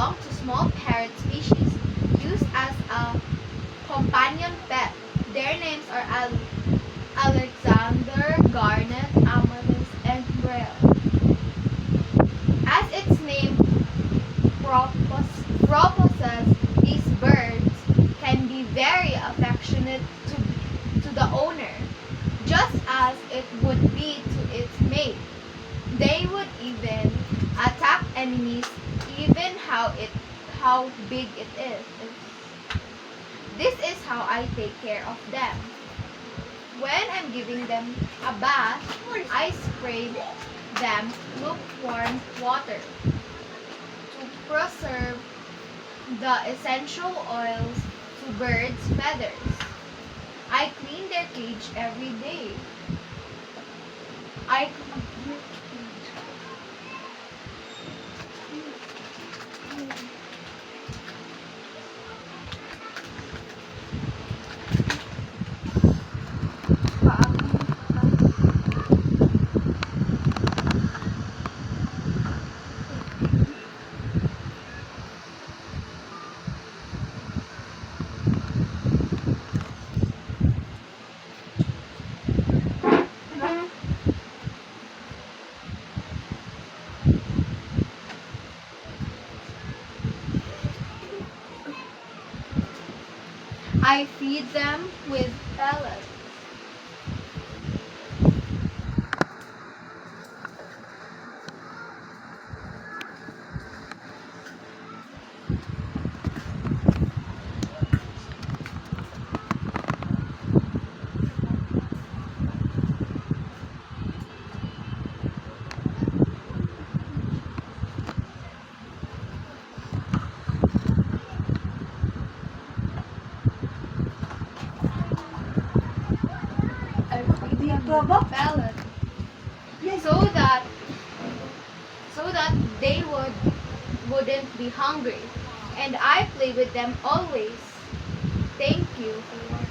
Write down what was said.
belong to small parrot species used as a companion pet. Their names are Alexander, Garnet, Amaryllis, and Braille. As its name proposes, these birds can be very affectionate to the owner, just as it would be to its mate. They would even attack enemies, even how big it is. This is how I take care of them. When I'm giving them a bath, I spray them lukewarm water to preserve the essential oils to birds' feathers. I clean their cage every day. I I feed them with pellets. I feed them with pellets so that they wouldn't be hungry. And I play with them always. Thank you for watching.